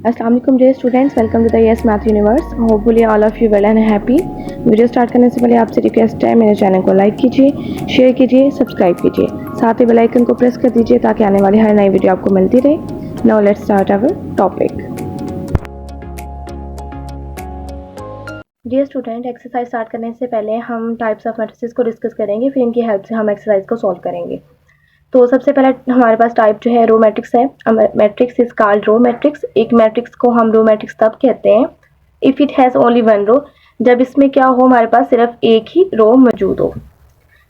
अस्सलाम वालेकुम dear students, welcome to the yes math universe. Hopefully all of you well and happy. Video start करने से पहले आपसे रिक्वेस्ट है, मेरे चैनल को लाइक कीजिए, शेयर कीजिए, सब्सक्राइब कीजिए, साथ ही बेल आइकन को प्रेस कर दीजिए ताकि आने वाली हर नई वीडियो आपको मिलती रहे। Now let's start our topic. Dear student, exercise start करने से पहले हम टाइप्स ऑफ मैट्रिसेस को डिस्कस करेंगे, फिर इनकी हेल्प से हम एक्सरसाइज को सॉल्व करेंगे। तो सबसे पहला हमारे पास टाइप जो है रो मैट्रिक्स है। Matrix is called row matrix. एक मैट्रिक्स को हम रो मैट्रिक्स तब कहते हैं if it has only one row, जब इसमें क्या हो, हमारे पास सिर्फ एक ही रो मौजूद हो।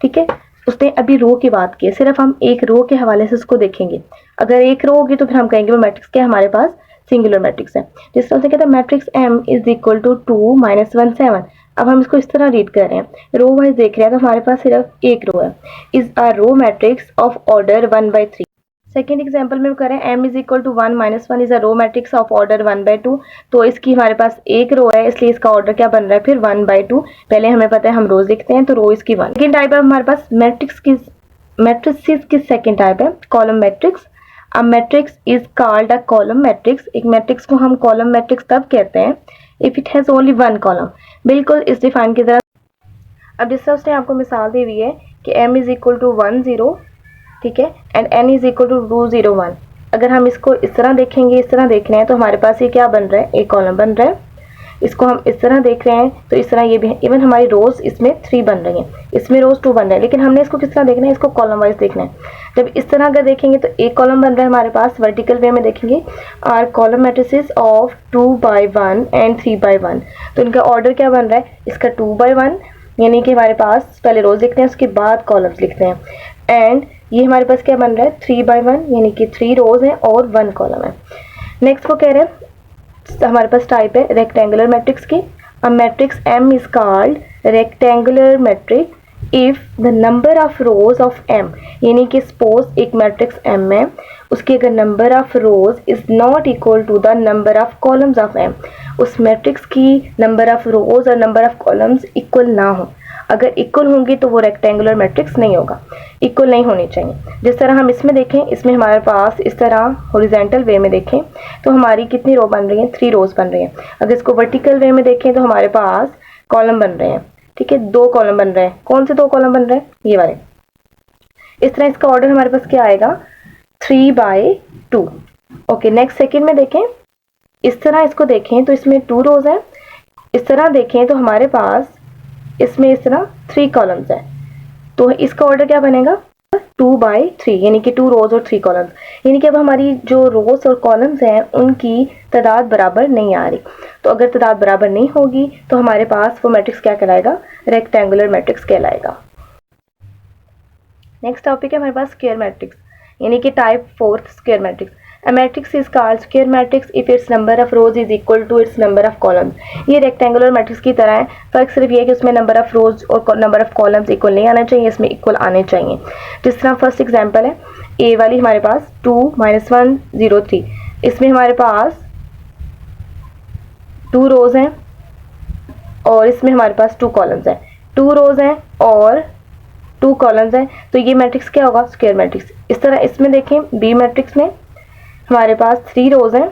ठीक है, उसने अभी रो की बात की है, सिर्फ हम एक रो के हवाले से उसको देखेंगे। अगर एक रो होगी तो फिर हम कहेंगे वो मैट्रिक्स क्या हमारे पास सिंगुलर मैट्रिक्स है। जिस तरह से कहते हैं matrix M is equal to 2 - 1 7। अब हम इसको इस तरह रीड कर रहे हैं, रो वाइज देख रहे हैं तो हमारे पास सिर्फ एक रो है। Is a row matrix of order 1/3। Second example में करें m is equal to 1 - 1 is a row matrix of order 1/2। तो इसकी हमारे पास एक रो है, इसलिए इसका ऑर्डर क्या बन रहा है फिर 1/2। पहले हमें पता है हम रोज लिखते हैं, तो रो इसकी 1। सेकेंड टाइप है हमारे पास मैट्रिक्स की सेकेंड टाइप है column matrix. A matrix is called a column matrix. एक मैट्रिक्स को हम कॉलम मैट्रिक्स तब कहते हैं if it has only one column. बिल्कुल इस डिफाइन की तरह। अब जिस तरह उसने आपको मिसाल दी हुई है कि m इज इक्वल टू 1 0, ठीक है, and n is equal to 2 0 1। अगर हम इसको इस तरह देखेंगे, इस तरह देख रहे हैं, तो हमारे पास ये क्या बन रहा है, एक कॉलम बन रहा है। इसको हम इस तरह देख रहे हैं तो इस तरह ये भी है। इवन हमारी रोज इसमें 3 बन रही हैं, इसमें रोज 2 बन रहे हैं, लेकिन हमने इसको किस तरह देखना है, इसको कॉलम वाइज देखना है। जब इस तरह अगर देखेंगे तो एक कॉलम बन रहा है हमारे पास, वर्टिकल वे में देखेंगे are column matrices of 2/1 and 3/1। तो इनका ऑर्डर क्या बन रहा है, इसका 2/1, यानी कि हमारे पास पहले रोज लिखते हैं उसके बाद कॉलम्स लिखते हैं। एंड ये हमारे पास क्या बन रहा है 3/1, यानी कि 3 रोज हैं और 1 कॉलम है। नेक्स्ट वो कह रहे हैं हमारे पास टाइप है रेक्टेंगुलर मैट्रिक्स की। A matrix M is called rectangular matrix if the number of rose of M, यानी कि सपोज एक मैट्रिक्स M है, उसकी अगर number of rows is not equal to the number of columns of M, उस matrix की number of rows और number of columns equal ना हो। अगर इक्वल होंगी तो वो रेक्टेंगुलर मैट्रिक्स नहीं होगा, इक्वल नहीं होनी चाहिए। जिस तरह हम इसमें देखें, इसमें हमारे पास इस तरह हॉरिजॉन्टल वे में देखें तो हमारी कितनी रो बन रही हैं, 3 रोज बन रही हैं। अगर इसको वर्टिकल वे में देखें तो हमारे पास कॉलम बन रहे हैं, ठीक है, 2 कॉलम बन रहे हैं। कौन से 2 कॉलम बन रहे हैं, ये वाले। इस तरह इसका ऑर्डर हमारे पास क्या आएगा 3/2। ओके, नेक्स्ट सेकेंड में देखें, इस तरह इसको देखें तो इसमें 2 रोज है। इस तरह देखें तो हमारे पास इसमें इस तरह 3 कॉलम्स है, तो इसका ऑर्डर क्या बनेगा 2/3, यानी कि 2 रोज और 3 कॉलम्स। यानी कि अब हमारी जो रोज और कॉलम्स हैं उनकी तादाद बराबर नहीं आ रही। तो अगर तादाद बराबर नहीं होगी तो हमारे पास वो मैट्रिक्स क्या कहलाएगा, रेक्टेंगुलर मैट्रिक्स कहलाएगा। नेक्स्ट टॉपिक है हमारे पास स्क्वायर मैट्रिक्स, यानी कि type 4 square matrix. A matrix is called square matrix if its number of rows is equal to its number of columns। ये रेक्टेंगुलर मैट्रिक्स की तरह है, फर्क सिर्फ ये है कि उसमें नंबर ऑफ रोज और नंबर ऑफ कॉलम्स इक्वल नहीं आना चाहिए, इसमें इक्वल आने चाहिए। जिस तरह फर्स्ट एग्जांपल है ए वाली, हमारे पास 2 - 1 0 3, इसमें हमारे पास 2 रोज हैं और इसमें हमारे पास 2 कॉलम्स हैं। 2 रोज हैं और 2 कॉलम्स हैं, तो ये मैट्रिक्स क्या होगा, स्क्वायर मैट्रिक्स। इस तरह इसमें देखें बी मैट्रिक्स में हमारे पास 3 रोज हैं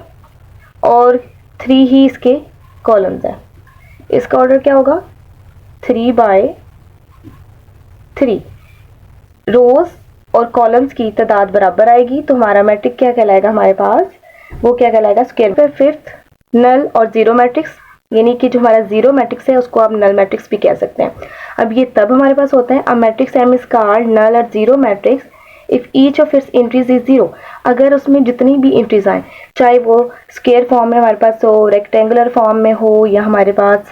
और 3 ही इसके कॉलम्स हैं। इसका ऑर्डर क्या होगा 3/3। रोज और कॉलम्स की तादाद बराबर आएगी तो हमारा मैट्रिक्स क्या कहलाएगा, हमारे पास वो क्या कहलाएगा, square. Fifth null or zero matrix, यानी कि जो हमारा जीरो मैट्रिक्स है उसको आप नल मैट्रिक्स भी कह सकते हैं। अब ये तब हमारे पास होता है, अब matrix M is called null or zero matrix if each of its entries is 0। अगर उसमें जितनी भी एंट्रीज आए, चाहे वो स्क्वायर फॉर्म में हमारे पास हो, रेक्टेंगुलर फॉर्म में हो, या हमारे पास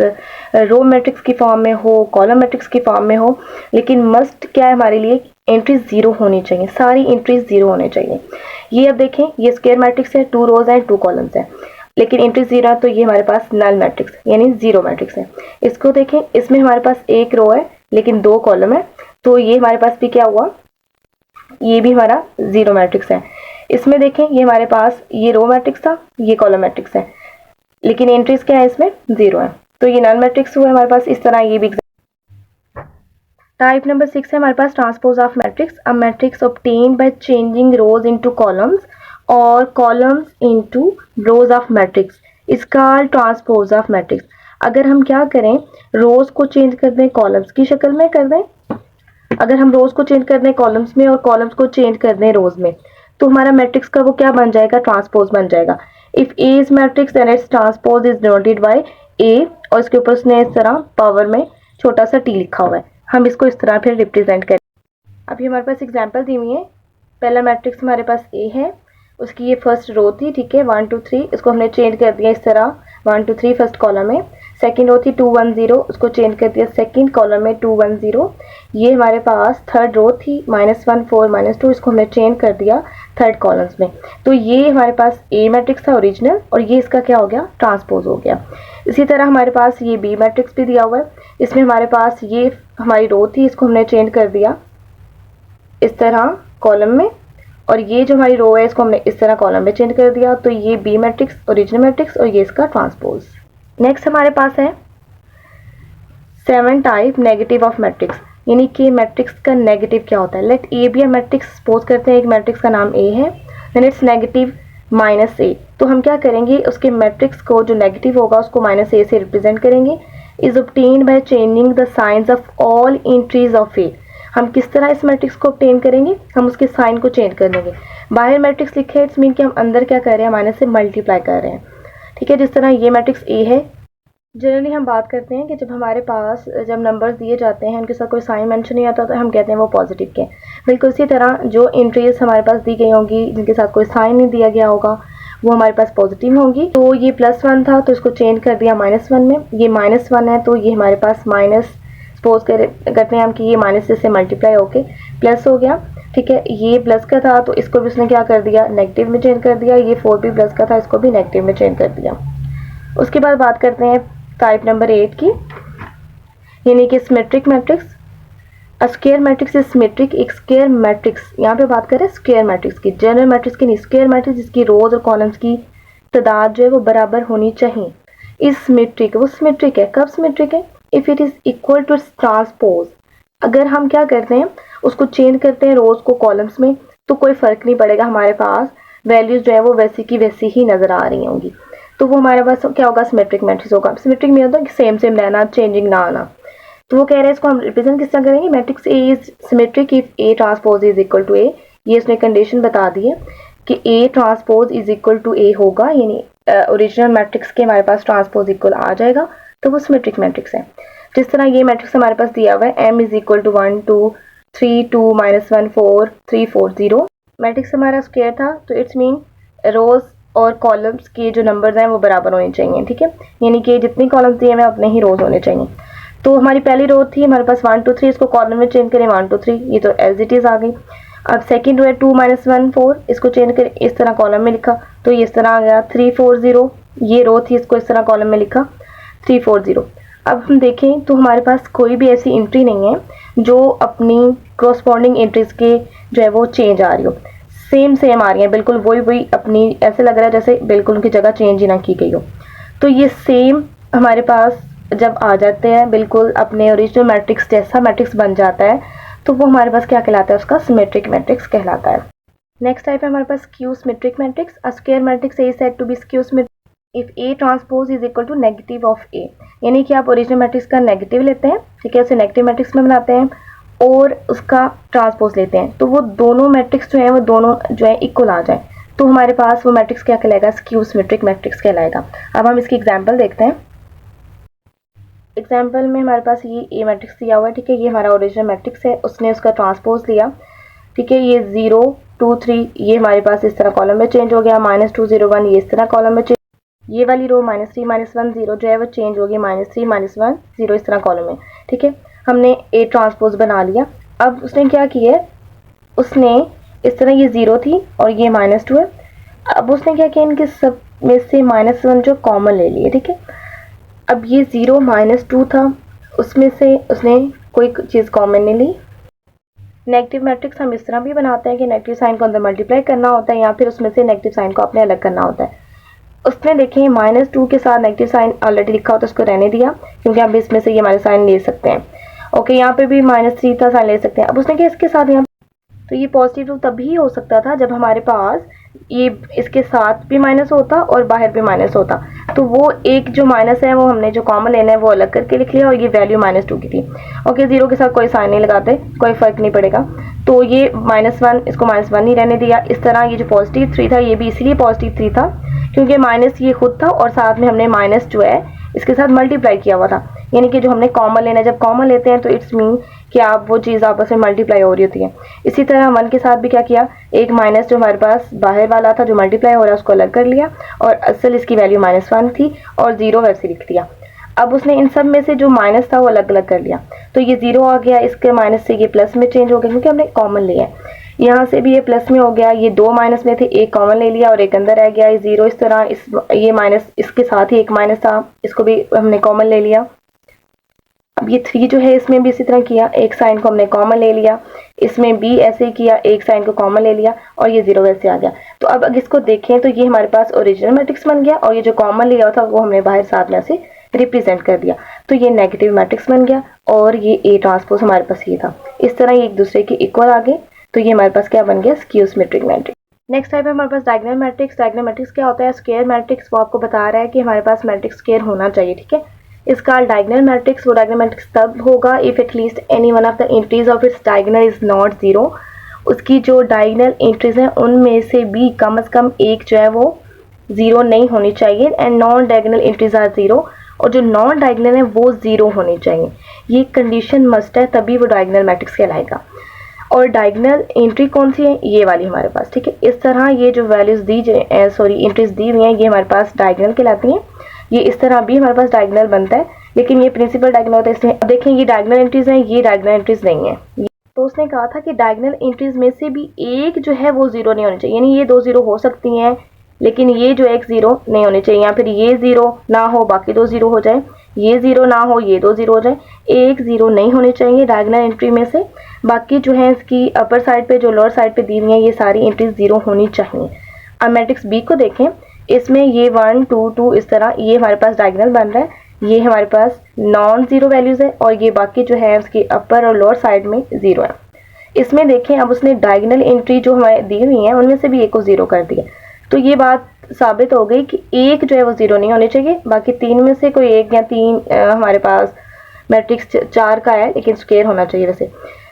रो मैट्रिक्स की फॉर्म में हो, कॉलम मैट्रिक्स की फॉर्म में हो, लेकिन मस्ट क्या है हमारे लिए, एंट्रीज 0 होनी चाहिए, सारी एंट्रीज 0 होने चाहिए। ये अब देखें, ये स्क्वायर मैट्रिक्स है, 2 रोज हैं 2 कॉलम्स हैं, लेकिन एंट्रीज 0 है, तो ये हमारे पास नल मैट्रिक्स यानी जीरो मैट्रिक्स है। इसको देखें, इसमें हमारे पास एक रो है लेकिन 2 कॉलम है, तो ये हमारे पास भी क्या हुआ, ये भी हमारा जीरो मैट्रिक्स है। इसमें देखें, ये हमारे पास ये रो मैट्रिक्स था, ये कॉलम मैट्रिक्स है, लेकिन एंट्रीज क्या है, इसमें 0 है, तो ये नल मैट्रिक्स हुआ हमारे पास। इस तरह ये भी। टाइप नंबर 6 है हमारे पास transpose of matrix. A matrix obtained by changing rows into columns और columns into rows of matrix is called transpose of matrix. अगर हम क्या करें, रोज को चेंज कर दें कॉलम्स की शक्ल में कर दें, अगर हम रोज को चेंज कर दें कॉलम्स में और कॉलम्स को चेंज कर दें रोज में, तो हमारा मैट्रिक्स का वो क्या बन जाएगा, ट्रांसपोज बन जाएगा। If A is matrix then its transpose is denoted by A, और इसके ऊपर उसने इस तरह पावर में छोटा सा टी लिखा हुआ है, हम इसको इस तरह फिर रिप्रेजेंट करें। अभी हमारे पास एग्जाम्पल दी हुई है। पहला मैट्रिक्स हमारे पास ए है, उसकी ये फर्स्ट रो थी, ठीक है, 1 2 3, इसको हमने चेंज कर दिया इस तरह 1 2 3 फर्स्ट कॉलम में। सेकंड रो थी 2 1 0, उसको चेंज कर दिया सेकंड कॉलम में 2 1 0। ये हमारे पास थर्ड रो थी -1 4 -2, इसको हमने चेंज कर दिया थर्ड कॉलम्स में। तो ये हमारे पास ए मैट्रिक्स था ओरिजिनल, और ये इसका क्या हो गया, ट्रांसपोज हो गया। इसी तरह हमारे पास ये बी मैट्रिक्स भी दिया हुआ है, इसमें हमारे पास ये हमारी रो थी, इसको हमने चेंज कर दिया इस तरह कॉलम में, और ये जो हमारी रो है इसको हमने इस तरह कॉलम में चेंज कर दिया। तो ये बी मैट्रिक्स ओरिजिनल मैट्रिक्स, और ये इसका ट्रांसपोज। नेक्स्ट हमारे पास है 7 टाइप नेगेटिव ऑफ मैट्रिक्स, यानी कि मैट्रिक्स का नेगेटिव क्या होता है। Let A B A matrix, suppose करते हैं एक मैट्रिक्स का नाम ए है, देन इट्स नेगेटिव -a। तो हम क्या करेंगे, उसके मैट्रिक्स को जो नेगेटिव होगा उसको -a से रिप्रेजेंट करेंगे। Is obtained by changing the signs of all entries of A. हम किस तरह इस मैट्रिक्स को ऑब्टेन करेंगे, हम उसके साइन को चेंज कर देंगे। बाहर मैट्रिक्स लिखे है, इट्स मीन कि हम अंदर क्या कर रहे हैं, माइनस से मल्टीप्लाई कर रहे हैं, ठीक है। जिस तरह ये मैट्रिक्स ए है, जनरली हम बात करते हैं कि जब हमारे पास जब नंबर्स दिए जाते हैं उनके साथ कोई साइन मेंशन नहीं आता तो हम कहते हैं वो पॉजिटिव के। बिल्कुल इसी तरह जो एंट्रीज हमारे पास दी गई होंगी जिनके साथ कोई साइन नहीं दिया गया होगा वो हमारे पास पॉजिटिव होंगी। तो ये +1 था तो इसको चेंज कर दिया -1 में, ये -1 है तो ये हमारे पास माइनस, सपोज करते हैं हम कि ये माइनस से मल्टीप्लाई होके प्लस हो गया, ठीक है। ये प्लस का था तो इसको भी उसने क्या कर दिया, नेगेटिव में चेंज कर दिया। ये 4 भी प्लस का था, इसको भी नेगेटिव में चेंज कर दिया। उसके बाद बात करते हैं टाइप नंबर 8 की, यानी कि symmetric matrix. A square matrix is symmetric. एक स्क्वायर मैट्रिक्स, यहाँ पे बात करें स्क्वायर मैट्रिक्स की, जनरल मैट्रिक्स की नहीं, स्क्वायर मैट्रिक्स जिसकी रोज और कॉलम्स की तादाद जो है वो बराबर होनी चाहिए। इज सिमेट्रिक, वो सिमेट्रिक है। कब सिमेट्रिक है, if it is equal to transpose. अगर हम क्या करते हैं, उसको चेंज करते हैं रोज को कॉलम्स में, तो कोई फर्क नहीं पड़ेगा, हमारे पास वैल्यूज जो है वो वैसी की वैसी ही नजर आ रही होंगी, तो वो हमारे पास क्या होगा, सिमेट्रिक मैट्रिक्स होगा। सिमेट्रिक में होता है कि सेम सेम रहना, चेंजिंग ना आना। तो वो कह रहे हैं इसको हम रिप्रेजेंट किस तरह करेंगे, matrix A is symmetric if A transpose is equal to A. ये उसने कंडीशन बता दी है कि A transpose is equal to A होगा, यानी ओरिजिनल मैट्रिक्स के हमारे पास ट्रांसपोज इक्वल आ जाएगा, तो वो सिमेट्रिक मैट्रिक्स है। जिस तरह ये मैट्रिक्स हमारे पास दिया हुआ है, m is equal to 1 2 3 2 -1 4 3 4 0। Matrix हमारा स्क्वायर था तो इट्स मीन रोज और कॉलम्स के जो नंबर्स हैं वो बराबर होने चाहिए, ठीक है। यानी कि जितनी कॉलम्स दिए हैं उतने ही रोज होने चाहिए। तो हमारी पहली रो थी हमारे पास 1 2 3, इसको कॉलम में चेंज करें 1 2 3, ये तो एज इट इज आ गई। अब सेकंड रो है 2 -1 4, इसको चेंज करें इस तरह कॉलम में लिखा तो ये इस तरह आ गया 3 4 0। ये रो थी, इसको इस तरह कॉलम में लिखा 3 4 0। अब हम देखें तो हमारे पास कोई भी ऐसी एंट्री नहीं है जो अपनी क्रॉसपॉन्डिंग एंट्रीज के जो है वो चेंज आ रही हो, सेम सेम आ रही है, बिल्कुल वही अपनी, ऐसे लग रहा है जैसे बिल्कुल उनकी जगह चेंज ही ना की गई हो। तो ये सेम हमारे पास जब आ जाते हैं बिल्कुल अपने ओरिजिनल मैट्रिक्स जैसा मैट्रिक्स बन जाता है, तो वो हमारे पास क्या कहलाता है, उसका सिमेट्रिक मैट्रिक्स कहलाता है। नेक्स्ट टाइप है हमारे पास skew symmetric matrix. A square matrix A said to be skew symmetric if A transpose is equal to negative of A. यानी कि आप ओरिजिनल मैट्रिक्स का नेगेटिव लेते हैं, ठीक है, उसे नेगेटिव मैट्रिक्स में बनाते हैं और उसका ट्रांसपोज लेते हैं, तो वो दोनों मैट्रिक्स जो है वो दोनों जो है इक्वल आ जाए, तो हमारे पास वो मैट्रिक्स क्या कहलाएगा, स्क्यू सिमेट्रिक मैट्रिक्स कहलाएगा। अब हम इसकी एग्जांपल देखते हैं। एग्जांपल में हमारे पास ये ए मैट्रिक्स दिया हुआ है, ठीक है, ये हमारा ओरिजिनल मैट्रिक्स है, उसने उसका ट्रांसपोज लिया, ठीक है। ये 0 2 3 ये हमारे पास इस तरह कॉलम में चेंज हो गया, -2 0 1 ये इस तरह कॉलम में चेंज, ये वाली रो -3 -1 0 जो है वो चेंज होगी -3 -1 0 इस तरह कॉलम में, ठीक है। हमने ए ट्रांसपोज बना लिया। अब उसने क्या किया है, उसने इस तरह ये 0 थी और ये -2 है, अब उसने क्या किया, इनके सब में से -1 जो कॉमन ले लिए, ठीक है। अब ये 0 -2 था, उसमें से उसने कोई चीज़ कॉमन नहीं ली। नेगेटिव मैट्रिक्स हम इस तरह भी बनाते हैं कि नेगेटिव साइन को अंदर मल्टीप्लाई करना होता है या फिर उसमें से नेगेटिव साइन को आपने अलग करना होता है। उसने देखें -2 के साथ नेगेटिव साइन ऑलरेडी लिखा होता है, उसको रहने दिया क्योंकि हम इसमें से ये हमारे साइन ले सकते हैं। ओके, यहाँ पे भी -3 था, साइन ले सकते हैं। अब उसने क्या इसके साथ यहाँ, तो ये पॉजिटिव तभी हो सकता था जब हमारे पास ये इसके साथ भी माइनस होता और बाहर भी माइनस होता, तो वो एक जो माइनस है वो हमने जो कॉमन लेना है वो अलग करके लिख लिया, और ये वैल्यू -2 की थी। ओके, जीरो के साथ कोई साइन नहीं लगाते, कोई फर्क नहीं पड़ेगा। तो ये -1, इसको -1 नहीं रहने दिया। इस तरह ये जो पॉजिटिव 3 था ये भी इसलिए पॉजिटिव 3 था क्योंकि माइनस ये खुद था और साथ में हमने माइनस जो है इसके साथ मल्टीप्लाई किया हुआ था, यानी कि जो हमने कॉमन लेना है, जब कॉमन लेते हैं तो इट्स मीन कि आप वो चीज़ आपस में मल्टीप्लाई हो रही होती है। इसी तरह 1 के साथ भी क्या किया, एक माइनस जो हमारे पास बाहर वाला था जो मल्टीप्लाई हो रहा है उसको अलग कर लिया, और असल इसकी वैल्यू -1 थी और 0 वैसे लिख दिया। अब उसने इन सब में से जो माइनस था वो अलग अलग कर लिया, तो ये 0 आ गया, इसके माइनस से ये प्लस में चेंज हो गया क्योंकि हमने कॉमन लिया है। यहाँ से भी ये प्लस में हो गया, ये 2 माइनस में थे, एक कॉमन ले लिया और एक अंदर रह गया, ये 0 इस तरह, ये माइनस इसके साथ ही एक माइनस था, इसको भी हमने कॉमन ले लिया। अब ये 3 जो है इसमें भी इसी तरह किया, एक साइन को हमने कॉमन ले लिया, इसमें भी ऐसे ही किया, एक साइन को कॉमन ले लिया और ये 0 वैसे आ गया। तो अब अगर इसको देखें तो ये हमारे पास ओरिजिनल मैट्रिक्स बन गया, और ये जो कॉमन लिया था वो हमने बाहर साथ में से रिप्रेजेंट कर दिया, तो ये नेगेटिव मैट्रिक्स बन गया, और ये ए ट्रांसपोज हमारे पास ये था। इस तरह ये एक दूसरे के इक्वल आ गए, तो ये हमारे पास क्या बन गया, skew symmetric matrix. Next type है हमारे पास डायगोनल मैट्रिक्स। डायगोनल मैट्रिक्स क्या होता है, स्क्वायर मैट्रिक्स, वो आपको बता रहा है कि हमारे पास मैट्रिक्स स्क्वायर होना चाहिए, ठीक है। इसका डायगोनल मैट्रिक्स, वो डायगोनल मैट्रिक्स तब होगा if at least any one of the entries of its diagonal is not 0। उसकी जो डायगोनल एंट्रीज हैं उनमें से भी कम से कम एक जो है वो 0 नहीं होनी चाहिए, and non diagonal entries are 0, और जो नॉन डायगोनल है वो 0 होनी चाहिए। ये कंडीशन मस्ट है, तभी वो डायगोनल मैट्रिक्स कहलाएगा। और डायगोनल एंट्री कौन सी है, ये वाली हमारे पास, ठीक है। इस तरह ये जो वैल्यूज दी एंट्रीज दी हुई हैं ये हमारे पास डायगोनल कहलाती हैं। ये इस तरह भी हमारे पास डायगोनल बनता है, लेकिन ये प्रिंसिपल डायगोनल होता है, इसलिए अब देखें ये डायगोनल एंट्रीज हैं, ये डायगोनल एंट्रीज नहीं है। तो उसने कहा था कि डायगोनल एंट्रीज में से भी एक जो है वो 0 नहीं होनी चाहिए, यानी ये 2 0 हो सकती हैं लेकिन ये जो एक 0 नहीं होनी चाहिए, या फिर ये 0 ना हो बाकी 2 0 हो जाए, ये 0 ना हो ये 2 0 हो जाए, एक 0 नहीं होनी चाहिए डायगोनल एंट्री में से। बाकी जो है इसकी अपर साइड पे जो लोअर साइड पे दी हुई है ये सारी एंट्रीज 0 होनी चाहिए। अब मैट्रिक्स बी को देखें, इसमें ये 1 2 2 इस तरह ये हमारे पास डायगोनल बन रहा है, ये हमारे पास नॉन 0 वैल्यूज है, और ये बाकी जो है उसकी अपर और लोअर साइड में 0 है। इसमें देखें अब उसने डायगोनल एंट्री जो हमारे दी हुई है उनमें से भी एक को 0 कर दिया, तो ये बात साबित हो गई कि एक जो है वो 0 नहीं होनी चाहिए, बाकी 3 में से कोई एक या 3 हमारे पास मैट्रिक्स 4 का है लेकिन स्क्वायर होना चाहिए। वैसे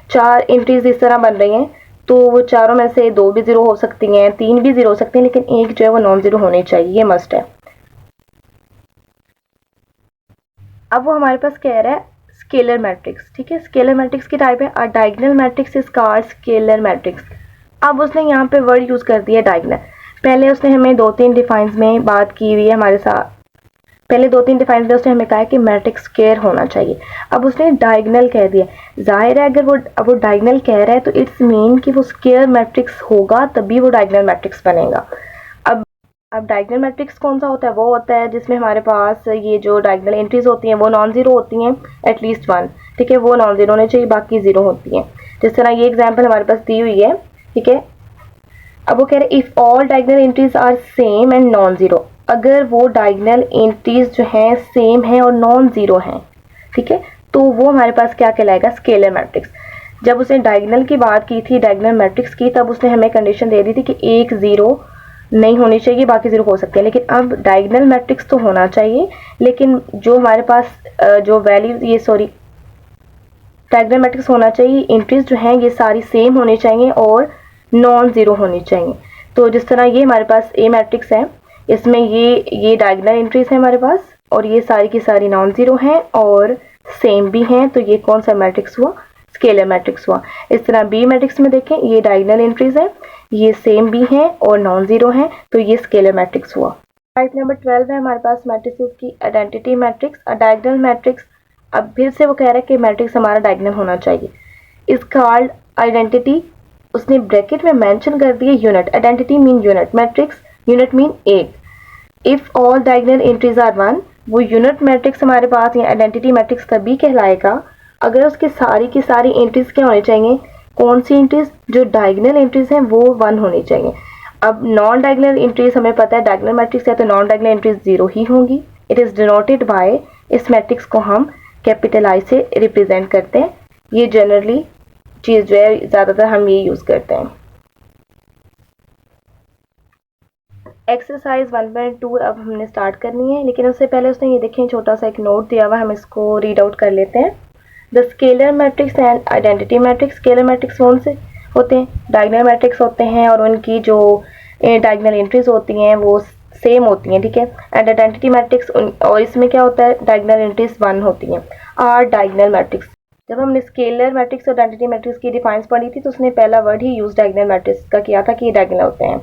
4 एंट्रीज इस तरह बन रही हैं, तो वो चारों में से 2 भी 0 हो सकती हैं, 3 भी 0 हो सकती हैं, लेकिन एक जो है वो नॉन 0 होनी चाहिए, ये मस्ट है। अब वो हमारे पास कह रहा है स्केलर मैट्रिक्स, ठीक है। स्केलर मैट्रिक्स की टाइप है अ diagonal matrix is called scalar matrix. अब उसने यहाँ पे वर्ड यूज कर दिया डायगोनल। पहले उसने हमें 2-3 डिफाइंस में बात की हुई है हमारे साथ, पहले 2-3 डिफाइंस में उसने हमें कहा है कि मैट्रिक्स स्क्वायर होना चाहिए, अब उसने डायगोनल कह दिया। जाहिर है अगर वो डायगोनल कह रहा है तो इट्स मीन कि वो स्क्वायर मैट्रिक्स होगा, तभी वो डायगोनल मैट्रिक्स बनेगा। अब डायगोनल मैट्रिक्स कौन सा होता है, वो होता है जिसमें हमारे पास ये जो डायगोनल एंट्रीज होती हैं वो नॉन 0 होती हैं, एटलीस्ट 1, ठीक है, वो नॉन 0 होने चाहिए, बाकी 0 होती हैं। जिस तरह ये एग्जांपल हमारे पास दी हुई है, ठीक है। अब वो कह रहे हैं if all diagonal entries are same and non 0, अगर वो डायगोनल एंट्रीज जो हैं सेम हैं और नॉन 0 हैं, ठीक है, तो वो हमारे पास क्या कहलाएगा, स्केलर मैट्रिक्स। जब उसने डायगोनल की बात की थी, डायगोनल मैट्रिक्स की, तब उसने हमें कंडीशन दे दी थी कि एक 0 नहीं होनी चाहिए, बाकी 0 हो सकते हैं, लेकिन अब डायगोनल मैट्रिक्स तो होना चाहिए, लेकिन जो हमारे पास जो वैल्यू डायगोनल मैट्रिक्स होना चाहिए, एंट्रीज जो हैं ये सारी सेम होनी चाहिए और नॉन 0 होनी चाहिए। तो जिस तरह ये हमारे पास ए मैट्रिक्स है, इसमें ये डायगोनल एंट्रीज है हमारे पास, और ये सारी की सारी नॉन 0 हैं और सेम भी हैं, तो ये कौन सा मैट्रिक्स हुआ, स्केलर मैट्रिक्स हुआ। इस तरह बी मैट्रिक्स में देखें, ये डायगोनल एंट्रीज है, ये सेम भी हैं और नॉन 0 हैं, तो ये स्केलर मैट्रिक्स हुआ। टाइप नंबर 12 है हमारे पास मैट्रिसेस की आइडेंटिटी मैट्रिक्स, अ डायगोनल मैट्रिक्स। अब फिर से वो कह रहा है कि मैट्रिक्स हमारा डायगोनल होना चाहिए, इज कॉल्ड आइडेंटिटी। उसने ब्रैकेट में मेंशन कर दिया unit, identity mean unit, matrix unit mean एक। If all diagonal entries are 1, वो यूनिट मैट्रिक्स हमारे पास या आइडेंटिटी मैट्रिक्स तभी कहलाएगा अगर उसके सारी की सारी एंट्रीज क्या होनी चाहिए, कौन सी एंट्रीज, जो डायगोनल एंट्रीज हैं वो 1 होनी चाहिए। अब नॉन डायगोनल एंट्रीज हमें पता है डायगोनल मैट्रिक्स है तो नॉन डायगोनल एंट्रीज 0 ही होंगी। इट इज डिनोटेड बाय, इस मैट्रिक्स को हम कैपिटल आई से रिप्रेजेंट करते हैं, ये जनरली चीज़ जो है ज़्यादातर हम ये यूज़ करते हैं। एक्सरसाइज 1.2 अब हमने स्टार्ट करनी है, लेकिन उससे पहले उसने ये देखें छोटा सा एक नोट दिया हुआ, हम इसको रीड आउट कर लेते हैं। The scalar matrix and identity matrix. Scalar matrix कौन से होते हैं? डायगोनल मैट्रिक्स होते हैं, और उनकी जो डायगोनल एंट्रीज होती हैं वो सेम होती हैं, ठीक है। एंड आइडेंटिटी मैट्रिक्स, और इसमें क्या होता है, डायगोनल एंट्रीज 1 होती हैं, आर डायगोनल मैट्रिक्स। जब हमने स्केलर मैट्रिक्स और आइडेंटिटी मैट्रिक्स की डिफाइंस पढ़ी थी तो उसने पहला वर्ड ही यूज डायगोनल मैट्रिक्स का किया था कि ये डायगोनल होते हैं।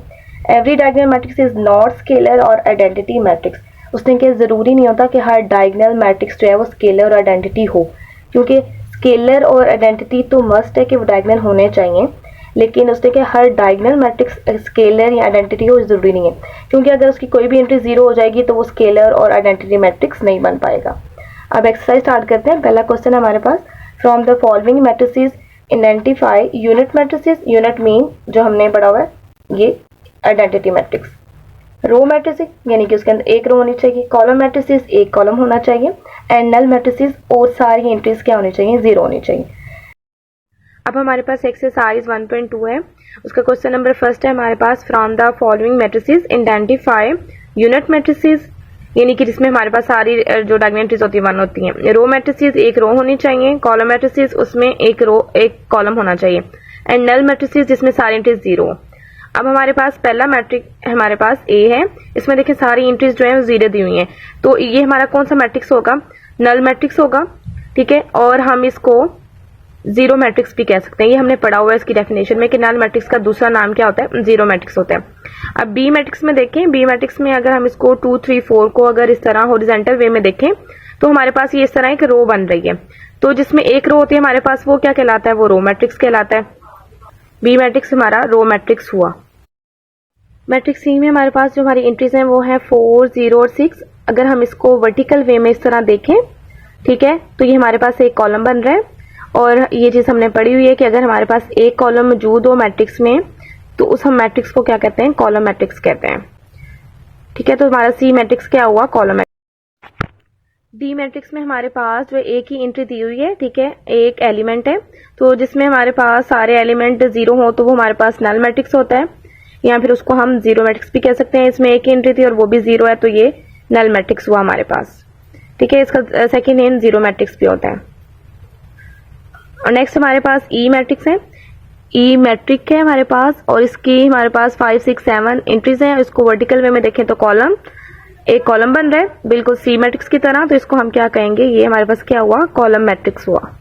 Every diagonal matrix is not scalar और आइडेंटिटी मैट्रिक्स। उसने कहा ज़रूरी नहीं होता कि हर डायगोनल मैट्रिक्स जो है वो स्केलर और आइडेंटिटी हो, क्योंकि स्केलर और आइडेंटिटी तो मस्ट है कि वो डायगोनल होने चाहिए, लेकिन उसने कहा हर डायगोनल मैट्रिक्स स्केलर या आइडेंटिटी हो ज़रूरी नहीं है, क्योंकि अगर उसकी कोई भी एंट्री 0 हो जाएगी तो वो स्केलर और आइडेंटिटी मैट्रिक्स नहीं बन पाएगा। अब एक्सरसाइज स्टार्ट करते हैं। पहला क्वेश्चन हमारे पास, from the following matrices identify unit matrices. Unit mean जो हमने पढ़ा हुआ है ये आइडेंटिटी मैट्रिक्स। रो मैट्रिसेस यानी कि उसके अंदर एक रो होनी चाहिए, कॉलम मैट्रिसेस एक कॉलम होना चाहिए, एंड नल मैट्रिसेस और सारी एंट्रीज क्या होनी चाहिए, 0 होनी चाहिए। अब हमारे पास एक्सरसाइज 1.2 है, उसका क्वेश्चन नंबर फर्स्ट है हमारे पास, from the following matrices identify unit matrices, यानी कि जिसमें हमारे पास सारी जो डायगोनल एंट्रीज होती है 1 होती हैं। रो मैट्रिसेस एक रो होनी चाहिए, कॉलम मैट्रिसेस उसमें एक कॉलम होना चाहिए, एंड नल मैट्रिसेस जिसमें सारी एंट्रीज 0। अब हमारे पास पहला मैट्रिक हमारे पास ए है, इसमें देखिए सारी एंट्रीज जो है वो 0 दी हुई हैं, तो ये हमारा कौन सा मैट्रिक्स होगा, नल मैट्रिक्स होगा, ठीक है। और हम इसको 0 मैट्रिक्स भी कह सकते हैं, ये हमने पढ़ा हुआ है इसकी डेफिनेशन में कि नल मैट्रिक्स का दूसरा नाम क्या होता है, 0 मैट्रिक्स होता है। अब बी मैट्रिक्स में देखें, बी मैट्रिक्स में अगर हम इसको 2 3 4 को अगर इस तरह हॉरिजॉन्टल वे में देखें तो हमारे पास ये इस तरह एक रो बन रही है, तो जिसमें एक रो होती है हमारे पास वो क्या कहलाता है, वो रो मैट्रिक्स कहलाता है। बी मैट्रिक्स हमारा रो मैट्रिक्स हुआ। मैट्रिक्स सी में हमारे पास जो हमारी एंट्रीज हैं वो है 4 0 और 6। अगर हम इसको वर्टिकल वे में इस तरह देखें, ठीक है, तो ये हमारे पास एक कॉलम बन रहा है, और ये चीज हमने पढ़ी हुई है कि अगर हमारे पास एक कॉलम मौजूद हो मैट्रिक्स में तो उस हम मैट्रिक्स को क्या कहते हैं, कॉलम मैट्रिक्स कहते हैं, ठीक है। तो हमारा सी मैट्रिक्स क्या हुआ, कॉलम मैट्रिक्स। डी मैट्रिक्स में हमारे पास जो एक ही एंट्री दी हुई है, ठीक है, एक एलिमेंट है, तो जिसमें हमारे पास सारे एलिमेंट 0 हो तो वो हमारे पास नल मैट्रिक्स होता है, या फिर उसको हम 0 मैट्रिक्स भी कह सकते हैं। इसमें एक एंट्री थी और वो भी 0 है, तो ये नल मैट्रिक्स हुआ हमारे पास, ठीक है। इसका सेकेंड नेम 0 मैट्रिक्स भी होता है। और नेक्स्ट हमारे पास ई मैट्रिक्स है, ई मैट्रिक है हमारे पास, और इसकी हमारे पास 5 6 7 एंट्रीज हैं। इसको वर्टिकल वे में देखें तो कॉलम, एक कॉलम बन रहा है बिल्कुल सी मैट्रिक्स की तरह, तो इसको हम क्या कहेंगे, ये हमारे पास क्या हुआ, कॉलम मैट्रिक्स हुआ।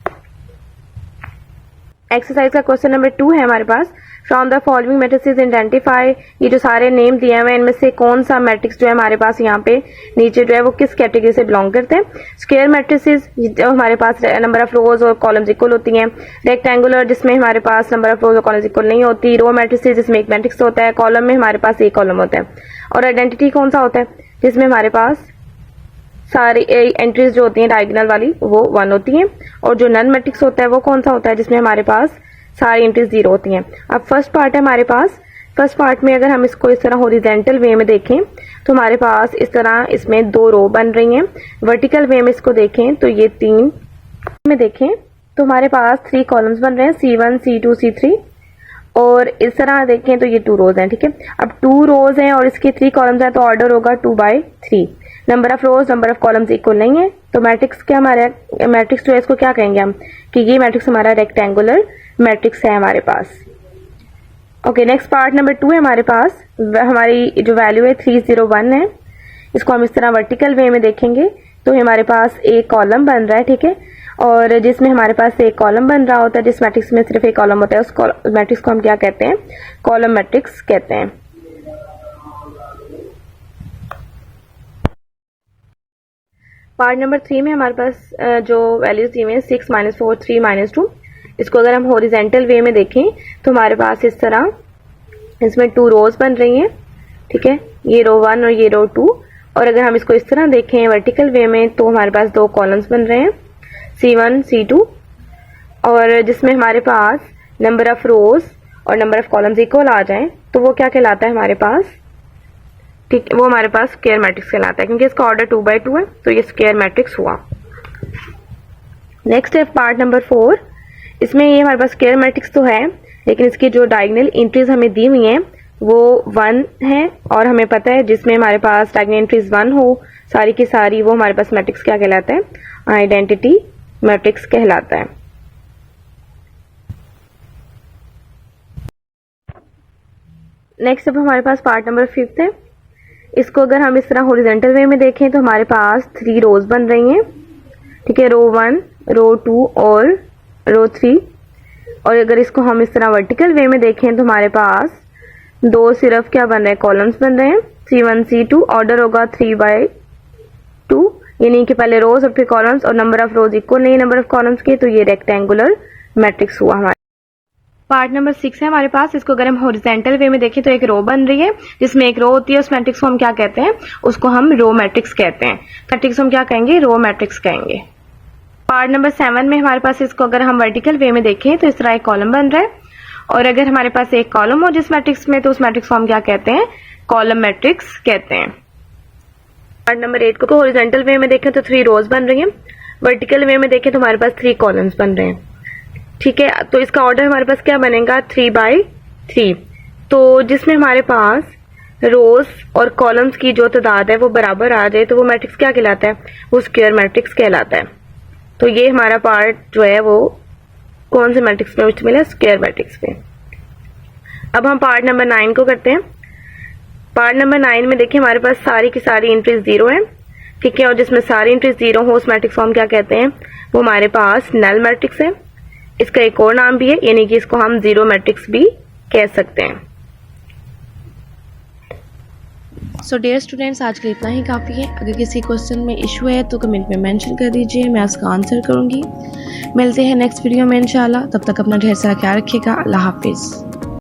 एक्सरसाइज का क्वेश्चन नंबर 2 है हमारे पास, from the following matrices identify. ये जो सारे नेम दिए हुए हैं इनमें से कौन सा मैट्रिक्स जो है हमारे पास यहाँ पे नीचे जो है वो किस कैटेगरी से बिलोंग करते हैं। स्क्वायर मैट्रिसेस जो हमारे पास नंबर ऑफ रोज और कॉलम्स इक्वल होती हैं, रेक्टेंगुलर जिसमें हमारे पास नंबर ऑफ रोज और कॉलम्स इक्वल नहीं होती, रो मैट्रिसेस जिसमें एक मैट्रिक्स होता है, कॉलम में हमारे पास एक कॉलम होता है, और आइडेंटिटी कौन सा होता है, जिसमें हमारे पास सारी एंट्रीज जो होती हैं डायगोनल वाली वो 1 होती हैं, और जो नन मैट्रिक्स होता है वो कौन सा होता है, जिसमें हमारे पास सारी एंट्रीज 0 होती हैं। अब फर्स्ट पार्ट है हमारे पास, फर्स्ट पार्ट में अगर हम इसको इस तरह हॉरिजॉन्टल वे में देखें तो हमारे पास इस तरह इसमें 2 रो बन रही हैं। वर्टिकल वे में इसको देखें तो ये 3 में देखें तो हमारे पास 3 कॉलम्स बन रहे हैं, C1 C2 C3, और इस तरह देखें तो ये 2 रोज हैं, ठीक है। अब 2 रोज हैं और इसके 3 कॉलम्स हैं, तो ऑर्डर होगा 2/3। Number of rose number of columns equal नहीं है, तो मैट्रिक्स क्या हमारा मैट्रिक्स जो है इसको क्या कहेंगे हम, कि ये मैट्रिक्स हमारा रेक्टेंगुलर मैट्रिक्स है हमारे पास। ओके, नेक्स्ट पार्ट नंबर 2 है हमारे पास, हमारी जो वैल्यू है 301 है। इसको हम इस तरह वर्टिकल वे में देखेंगे तो हमारे पास एक कॉलम बन रहा है, ठीक है, और जिसमें हमारे पास एक कॉलम बन रहा होता है, जिस मैट्रिक्स में सिर्फ एक कॉलम होता है उस मैट्रिक्स को हम क्या कहते हैं, कॉलम मैट्रिक्स कहते हैं। पार्ट नंबर 3 में हमारे पास जो वैल्यूज दी हुई है 6 -4 3 -2, इसको अगर हम हॉरिजॉन्टल वे में देखें तो हमारे पास इस तरह इसमें 2 रोज बन रही हैं, ठीक है, ये रो 1 और ये रो 2, और अगर हम इसको इस तरह देखें वर्टिकल वे में तो हमारे पास 2 कॉलम्स बन रहे हैं, C1 C2, और जिसमें हमारे पास नंबर ऑफ रोज और नंबर ऑफ कॉलम्स इक्वल आ जाएं तो वो क्या कहलाता है हमारे पास, ठीक, वो हमारे पास स्क्वायर मैट्रिक्स कहलाता है, क्योंकि इसका ऑर्डर 2/2 है, तो ये स्क्वायर मैट्रिक्स हुआ। नेक्स्ट है पार्ट नंबर 4, इसमें ये हमारे पास स्क्वायर मैट्रिक्स तो है, लेकिन इसकी जो डायगोनल एंट्रीज हमें दी हुई हैं वो 1 है, और हमें पता है जिसमें हमारे पास डायगोनल एंट्रीज 1 हो सारी की सारी, वो हमारे पास मैट्रिक्स क्या कहलाता है? आइडेंटिटी मैट्रिक्स कहलाता है। नेक्स्ट अब हमारे पास पार्ट नंबर 5 है। इसको अगर हम इस तरह हॉरिजॉन्टल वे में देखें तो हमारे पास 3 रोज बन रही हैं, ठीक है, रो 1, रो 2 और रो 3। और अगर इसको हम इस तरह वर्टिकल वे में देखें तो हमारे पास 2 सिर्फ क्या बन रहे हैं? कॉलम्स बन रहे हैं, C1 C2। ऑर्डर होगा 3/2, यानी कि पहले रोज और फिर कॉलम्स, और नंबर ऑफ रोज इक्वल नहीं नंबर ऑफ कॉलम्स के, तो ये रेक्टेंगुलर मैट्रिक्स हुआ हमारा। पार्ट नंबर 6 है हमारे पास। इसको अगर हम हॉरिजॉन्टल वे में देखें तो एक रो बन रही है, जिसमें एक रो होती है, उस मैट्रिक्स को हम क्या कहते हैं? उसको हम रो मैट्रिक्स कहते हैं। मैट्रिक्स हम क्या कहेंगे? रो मैट्रिक्स कहेंगे। पार्ट नंबर 7 में हमारे पास इसको अगर हम वर्टिकल वे में देखें तो इस तरह एक कॉलम बन रहा है, और अगर हमारे पास एक कॉलम हो जिस मैट्रिक्स में, तो उस मैट्रिक्स को हम क्या कहते हैं? कॉलम मैट्रिक्स कहते हैं। पार्ट नंबर 8 को हॉरिजॉन्टल वे में देखें तो 3 रोज बन रही हैं, वर्टिकल वे में देखें तो हमारे पास 3 कॉलम्स बन रहे हैं, ठीक है। तो इसका ऑर्डर हमारे पास क्या बनेगा? 3/3। तो जिसमें हमारे पास रोज और कॉलम्स की जो तादाद है वो बराबर आ जाए तो वो मैट्रिक्स क्या कहलाता है? वो स्क्वायर मैट्रिक्स कहलाता है। तो ये हमारा पार्ट जो है वो कौन से मैट्रिक्स में मिला? स्क्वायर मैट्रिक्स में। अब हम पार्ट नंबर 9 को करते हैं। पार्ट नंबर 9 में देखिए हमारे पास सारी की सारी एंट्रीज 0 है, ठीक है, और जिसमें सारी एंट्रीज 0 हो उस मैट्रिक्स को हम क्या कहते हैं? वो हमारे पास नल मैट्रिक्स है। इसका एक और नाम भी है, यानी कि इसको हम जीरो मैट्रिक्स भी कह सकते हैं। सो डियर स्टूडेंट्स, आज के लिए इतना ही काफ़ी है। अगर किसी क्वेश्चन में इशू है तो कमेंट में मेंशन कर दीजिए, मैं उसका आंसर करूंगी। मिलते हैं नेक्स्ट वीडियो में इंशाल्लाह। तब तक अपना ढेर सारा ख्याल रखिएगा। अल्लाह हाफिज़।